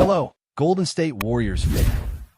Hello, Golden State Warriors fan.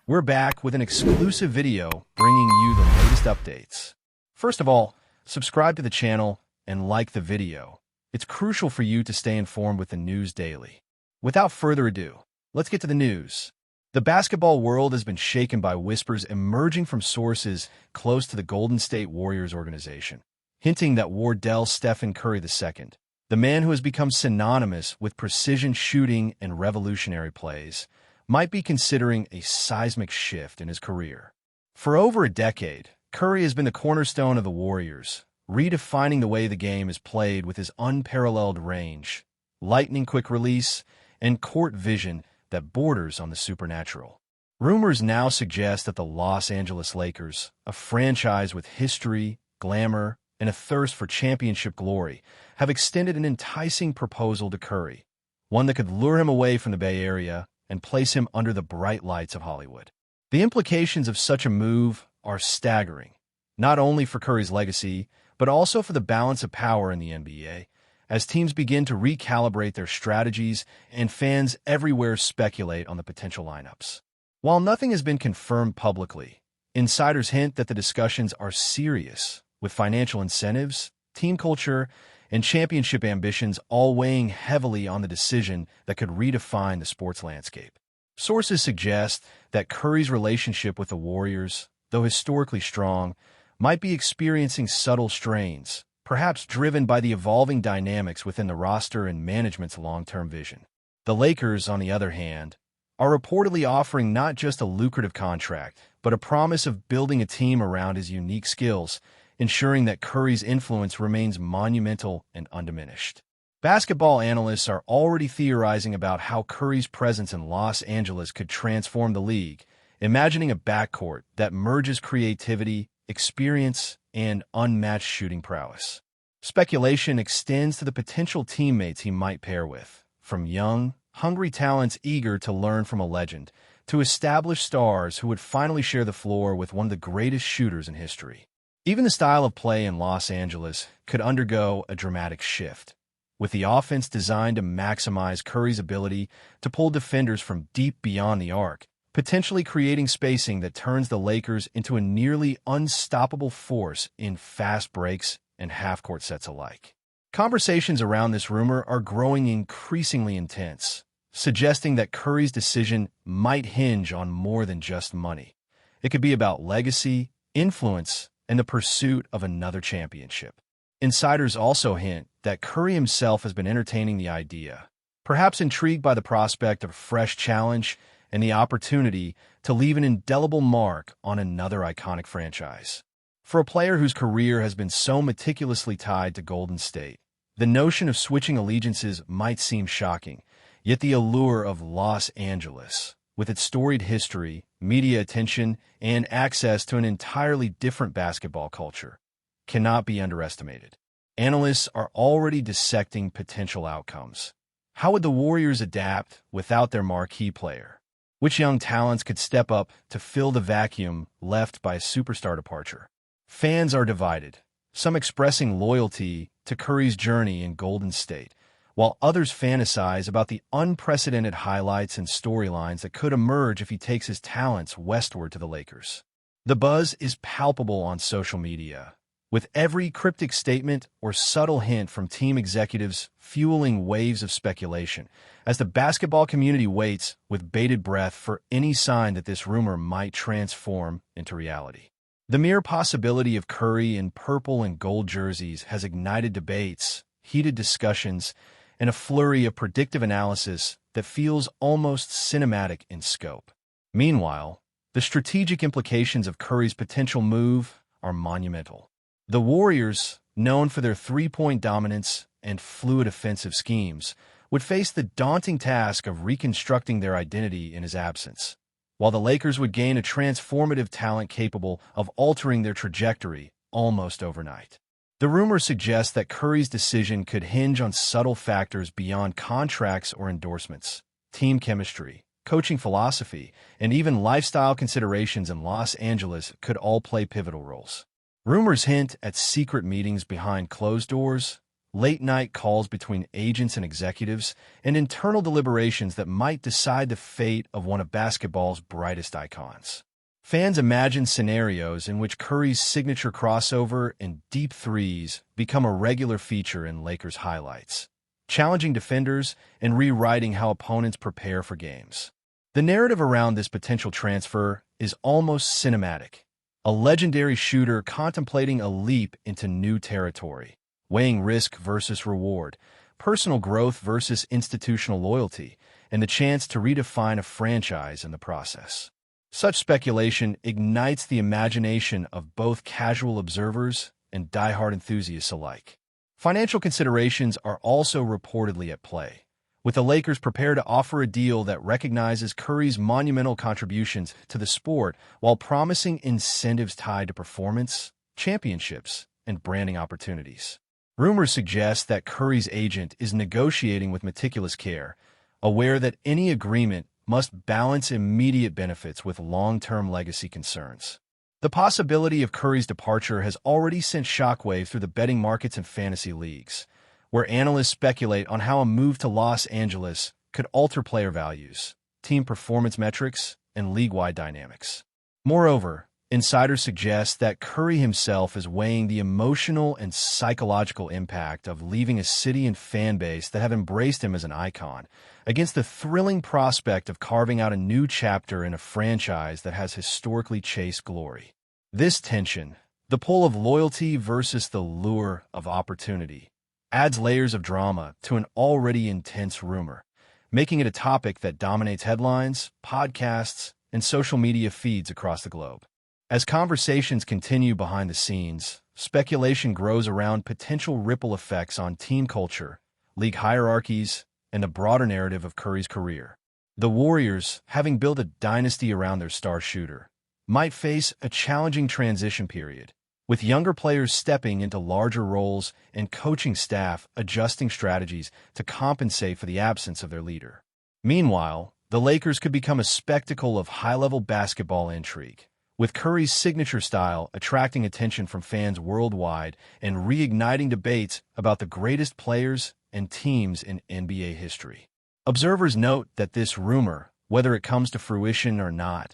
We're back with an exclusive video bringing you the latest updates. First of all, subscribe to the channel and like the video. It's crucial for you to stay informed with the news daily. Without further ado, let's get to the news. The basketball world has been shaken by whispers emerging from sources close to the Golden State Warriors organization, hinting that Wardell Stephen Curry II, the man who has become synonymous with precision shooting and revolutionary plays, might be considering a seismic shift in his career. For over a decade, Curry has been the cornerstone of the Warriors, redefining the way the game is played with his unparalleled range, lightning-quick release, and court vision that borders on the supernatural. Rumors now suggest that the Los Angeles Lakers, a franchise with history, glamour, and a thirst for championship glory, have extended an enticing proposal to Curry, one that could lure him away from the Bay Area and place him under the bright lights of Hollywood. The implications of such a move are staggering, not only for Curry's legacy, but also for the balance of power in the NBA, as teams begin to recalibrate their strategies and fans everywhere speculate on the potential lineups. While nothing has been confirmed publicly, insiders hint that the discussions are serious, with financial incentives, team culture, and championship ambitions all weighing heavily on the decision that could redefine the sports landscape. Sources suggest that Curry's relationship with the Warriors, though historically strong, might be experiencing subtle strains, perhaps driven by the evolving dynamics within the roster and management's long-term vision. The Lakers, on the other hand, are reportedly offering not just a lucrative contract, but a promise of building a team around his unique skills, ensuring that Curry's influence remains monumental and undiminished. Basketball analysts are already theorizing about how Curry's presence in Los Angeles could transform the league, imagining a backcourt that merges creativity, experience, and unmatched shooting prowess. Speculation extends to the potential teammates he might pair with, from young, hungry talents eager to learn from a legend, to established stars who would finally share the floor with one of the greatest shooters in history. Even the style of play in Los Angeles could undergo a dramatic shift, with the offense designed to maximize Curry's ability to pull defenders from deep beyond the arc, potentially creating spacing that turns the Lakers into a nearly unstoppable force in fast breaks and half-court sets alike. Conversations around this rumor are growing increasingly intense, suggesting that Curry's decision might hinge on more than just money. It could be about legacy, influence, and the pursuit of another championship. Insiders also hint that Curry himself has been entertaining the idea, perhaps intrigued by the prospect of a fresh challenge and the opportunity to leave an indelible mark on another iconic franchise. For a player whose career has been so meticulously tied to Golden State, the notion of switching allegiances might seem shocking, yet the allure of Los Angeles, with its storied history, media attention, and access to an entirely different basketball culture, cannot be underestimated. Analysts are already dissecting potential outcomes. How would the Warriors adapt without their marquee player? Which young talents could step up to fill the vacuum left by a superstar departure? Fans are divided, some expressing loyalty to Curry's journey in Golden State, while others fantasize about the unprecedented highlights and storylines that could emerge if he takes his talents westward to the Lakers. The buzz is palpable on social media, with every cryptic statement or subtle hint from team executives fueling waves of speculation, as the basketball community waits with bated breath for any sign that this rumor might transform into reality. The mere possibility of Curry in purple and gold jerseys has ignited debates, heated discussions, and a flurry of predictive analysis that feels almost cinematic in scope. Meanwhile, the strategic implications of Curry's potential move are monumental. The Warriors, known for their three-point dominance and fluid offensive schemes, would face the daunting task of reconstructing their identity in his absence, while the Lakers would gain a transformative talent capable of altering their trajectory almost overnight. The rumor suggests that Curry's decision could hinge on subtle factors beyond contracts or endorsements. Team chemistry, coaching philosophy, and even lifestyle considerations in Los Angeles could all play pivotal roles. Rumors hint at secret meetings behind closed doors, late-night calls between agents and executives, and internal deliberations that might decide the fate of one of basketball's brightest icons. Fans imagine scenarios in which Curry's signature crossover and deep threes become a regular feature in Lakers highlights, challenging defenders and rewriting how opponents prepare for games. The narrative around this potential transfer is almost cinematic, a legendary shooter contemplating a leap into new territory, weighing risk versus reward, personal growth versus institutional loyalty, and the chance to redefine a franchise in the process. Such speculation ignites the imagination of both casual observers and diehard enthusiasts alike. Financial considerations are also reportedly at play, with the Lakers prepared to offer a deal that recognizes Curry's monumental contributions to the sport while promising incentives tied to performance, championships, and branding opportunities. Rumors suggest that Curry's agent is negotiating with meticulous care, aware that any agreement must balance immediate benefits with long-term legacy concerns. The possibility of Curry's departure has already sent shockwaves through the betting markets and fantasy leagues, where analysts speculate on how a move to Los Angeles could alter player values, team performance metrics, and league-wide dynamics. Moreover, insiders suggest that Curry himself is weighing the emotional and psychological impact of leaving a city and fan base that have embraced him as an icon, against the thrilling prospect of carving out a new chapter in a franchise that has historically chased glory. This tension, the pull of loyalty versus the lure of opportunity, adds layers of drama to an already intense rumor, making it a topic that dominates headlines, podcasts, and social media feeds across the globe. As conversations continue behind the scenes, speculation grows around potential ripple effects on team culture, league hierarchies, and the broader narrative of Curry's career. The Warriors, having built a dynasty around their star shooter, might face a challenging transition period, with younger players stepping into larger roles and coaching staff adjusting strategies to compensate for the absence of their leader. Meanwhile, the Lakers could become a spectacle of high-level basketball intrigue, with Curry's signature style attracting attention from fans worldwide and reigniting debates about the greatest players and teams in NBA history. Observers note that this rumor, whether it comes to fruition or not,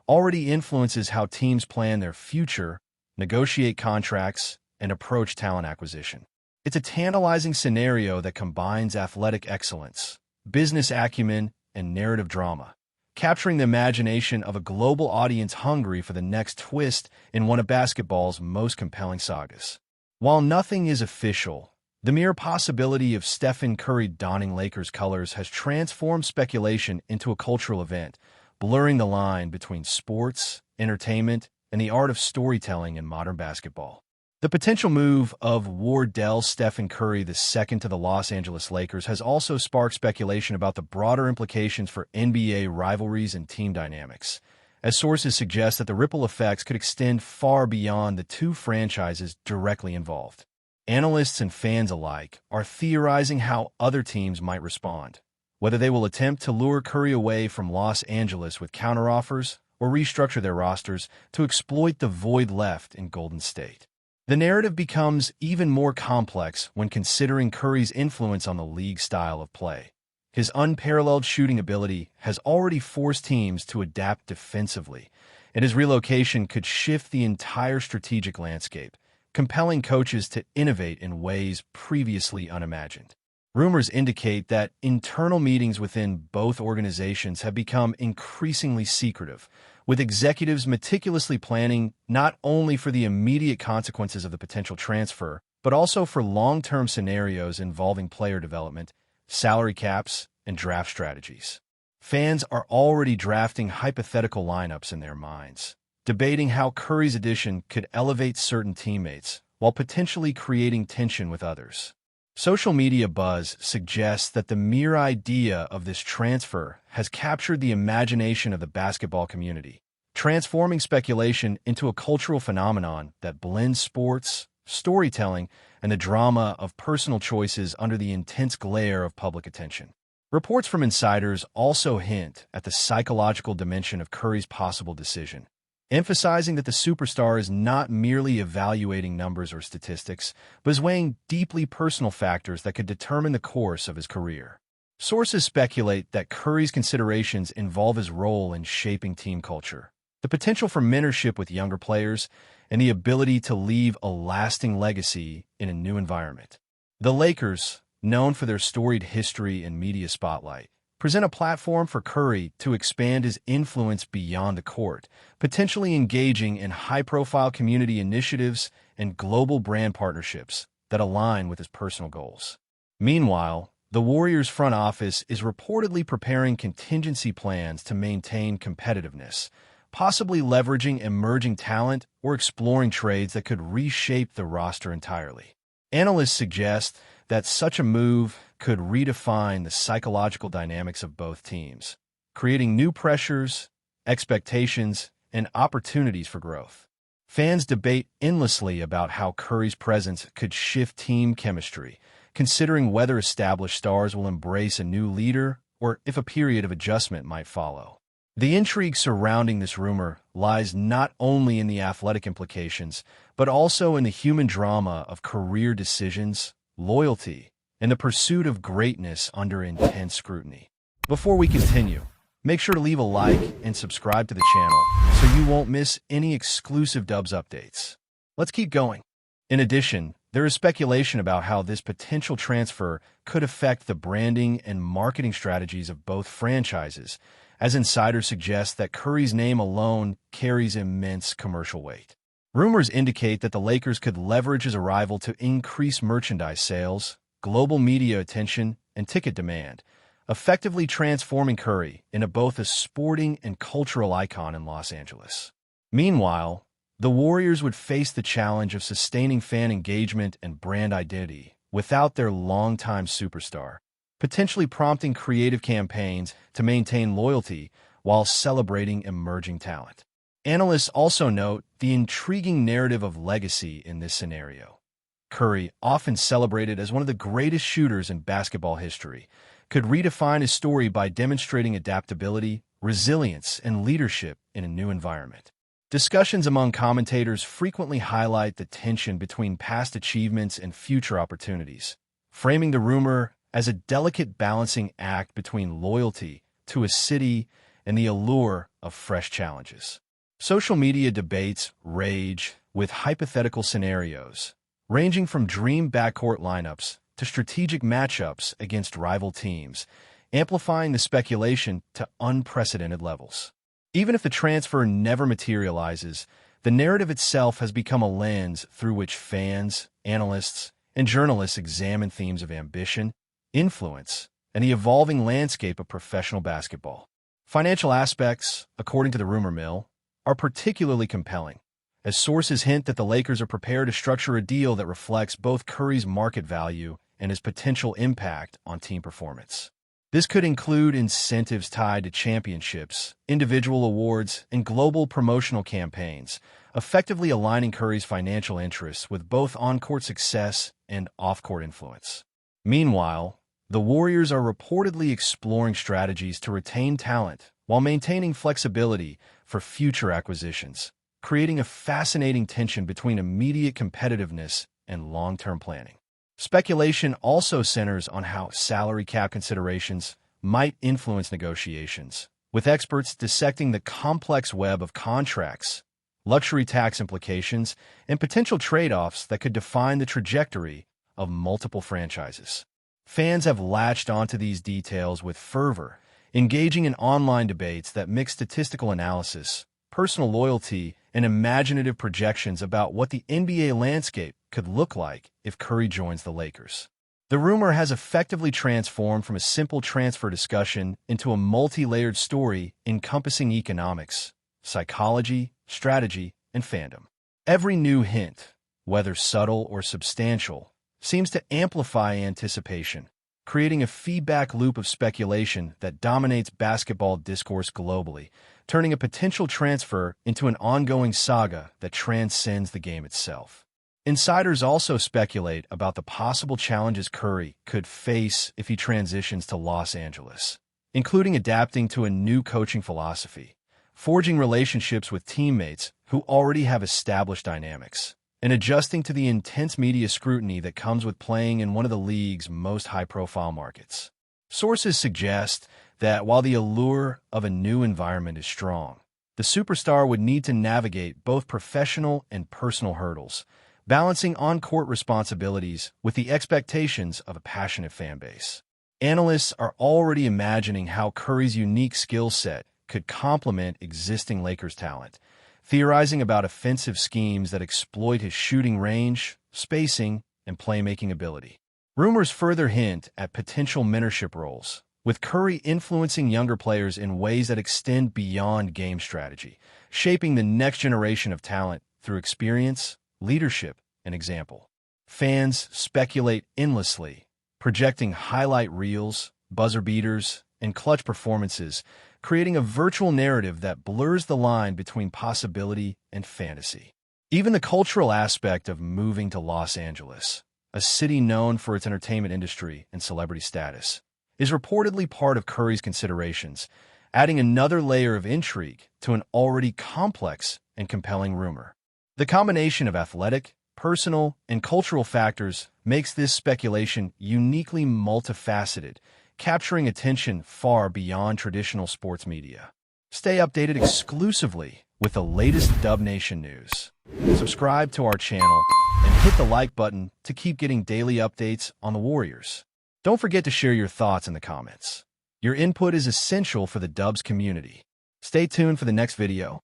already influences how teams plan their future, negotiate contracts, and approach talent acquisition. It's a tantalizing scenario that combines athletic excellence, business acumen, and narrative drama, capturing the imagination of a global audience hungry for the next twist in one of basketball's most compelling sagas. While nothing is official, the mere possibility of Stephen Curry donning Lakers colors has transformed speculation into a cultural event, blurring the line between sports, entertainment, and the art of storytelling in modern basketball. The potential move of Wardell Stephen Curry II to the Los Angeles Lakers has also sparked speculation about the broader implications for NBA rivalries and team dynamics, as sources suggest that the ripple effects could extend far beyond the two franchises directly involved. Analysts and fans alike are theorizing how other teams might respond, whether they will attempt to lure Curry away from Los Angeles with counteroffers or restructure their rosters to exploit the void left in Golden State. The narrative becomes even more complex when considering Curry's influence on the league's style of play. His unparalleled shooting ability has already forced teams to adapt defensively, and his relocation could shift the entire strategic landscape, compelling coaches to innovate in ways previously unimagined. Rumors indicate that internal meetings within both organizations have become increasingly secretive, with executives meticulously planning not only for the immediate consequences of the potential transfer, but also for long-term scenarios involving player development, salary caps, and draft strategies. Fans are already drafting hypothetical lineups in their minds, debating how Curry's addition could elevate certain teammates while potentially creating tension with others. Social media buzz suggests that the mere idea of this transfer has captured the imagination of the basketball community, transforming speculation into a cultural phenomenon that blends sports, storytelling, and the drama of personal choices under the intense glare of public attention. Reports from insiders also hint at the psychological dimension of Curry's possible decision, emphasizing that the superstar is not merely evaluating numbers or statistics, but is weighing deeply personal factors that could determine the course of his career. Sources speculate that Curry's considerations involve his role in shaping team culture, the potential for mentorship with younger players, and the ability to leave a lasting legacy in a new environment. The Lakers, known for their storied history and media spotlight, present a platform for Curry to expand his influence beyond the court, potentially engaging in high-profile community initiatives and global brand partnerships that align with his personal goals. Meanwhile, the Warriors' front office is reportedly preparing contingency plans to maintain competitiveness, possibly leveraging emerging talent or exploring trades that could reshape the roster entirely. Analysts suggest that such a move could redefine the psychological dynamics of both teams, creating new pressures, expectations, and opportunities for growth. Fans debate endlessly about how Curry's presence could shift team chemistry, considering whether established stars will embrace a new leader or if a period of adjustment might follow. The intrigue surrounding this rumor lies not only in the athletic implications, but also in the human drama of career decisions, loyalty, and the pursuit of greatness under intense scrutiny. Before we continue, make sure to leave a like and subscribe to the channel so you won't miss any exclusive Dubs updates. Let's keep going. In addition, there is speculation about how this potential transfer could affect the branding and marketing strategies of both franchises, as insiders suggest that Curry's name alone carries immense commercial weight. Rumors indicate that the Lakers could leverage his arrival to increase merchandise sales, global media attention, and ticket demand, effectively transforming Curry into both a sporting and cultural icon in Los Angeles. Meanwhile, the Warriors would face the challenge of sustaining fan engagement and brand identity without their longtime superstar, potentially prompting creative campaigns to maintain loyalty while celebrating emerging talent. Analysts also note the intriguing narrative of legacy in this scenario. Curry, often celebrated as one of the greatest shooters in basketball history, could redefine his story by demonstrating adaptability, resilience, and leadership in a new environment. Discussions among commentators frequently highlight the tension between past achievements and future opportunities, framing the rumor as a delicate balancing act between loyalty to a city and the allure of fresh challenges. Social media debates rage with hypothetical scenarios, ranging from dream backcourt lineups to strategic matchups against rival teams, amplifying the speculation to unprecedented levels. Even if the transfer never materializes, the narrative itself has become a lens through which fans, analysts, and journalists examine themes of ambition, influence, and the evolving landscape of professional basketball. Financial aspects, according to the rumor mill, are particularly compelling, as sources hint that the Lakers are prepared to structure a deal that reflects both Curry's market value and his potential impact on team performance. This could include incentives tied to championships, individual awards, and global promotional campaigns, effectively aligning Curry's financial interests with both on-court success and off-court influence. Meanwhile, the Warriors are reportedly exploring strategies to retain talent while maintaining flexibility for future acquisitions, creating a fascinating tension between immediate competitiveness and long-term planning. Speculation also centers on how salary cap considerations might influence negotiations, with experts dissecting the complex web of contracts, luxury tax implications, and potential trade-offs that could define the trajectory of multiple franchises. Fans have latched onto these details with fervor, engaging in online debates that mix statistical analysis, personal loyalty, and imaginative projections about what the NBA landscape could look like if Curry joins the Lakers. The rumor has effectively transformed from a simple transfer discussion into a multi-layered story encompassing economics, psychology, strategy, and fandom. Every new hint, whether subtle or substantial, seems to amplify anticipation, creating a feedback loop of speculation that dominates basketball discourse globally, turning a potential transfer into an ongoing saga that transcends the game itself. Insiders also speculate about the possible challenges Curry could face if he transitions to Los Angeles, including adapting to a new coaching philosophy, forging relationships with teammates who already have established dynamics, and adjusting to the intense media scrutiny that comes with playing in one of the league's most high-profile markets. Sources suggest that while the allure of a new environment is strong, the superstar would need to navigate both professional and personal hurdles, balancing on-court responsibilities with the expectations of a passionate fan base. Analysts are already imagining how Curry's unique skill set could complement existing Lakers talent, theorizing about offensive schemes that exploit his shooting range, spacing, and playmaking ability. Rumors further hint at potential mentorship roles, with Curry influencing younger players in ways that extend beyond game strategy, shaping the next generation of talent through experience, leadership, and example. Fans speculate endlessly, projecting highlight reels, buzzer beaters, and clutch performances, creating a virtual narrative that blurs the line between possibility and fantasy. Even the cultural aspect of moving to Los Angeles, a city known for its entertainment industry and celebrity status, is reportedly part of Curry's considerations, adding another layer of intrigue to an already complex and compelling rumor. The combination of athletic, personal, and cultural factors makes this speculation uniquely multifaceted, capturing attention far beyond traditional sports media. Stay updated exclusively with the latest Dub Nation news. Subscribe to our channel and hit the like button to keep getting daily updates on the Warriors. Don't forget to share your thoughts in the comments. Your input is essential for the Dubs community. Stay tuned for the next video.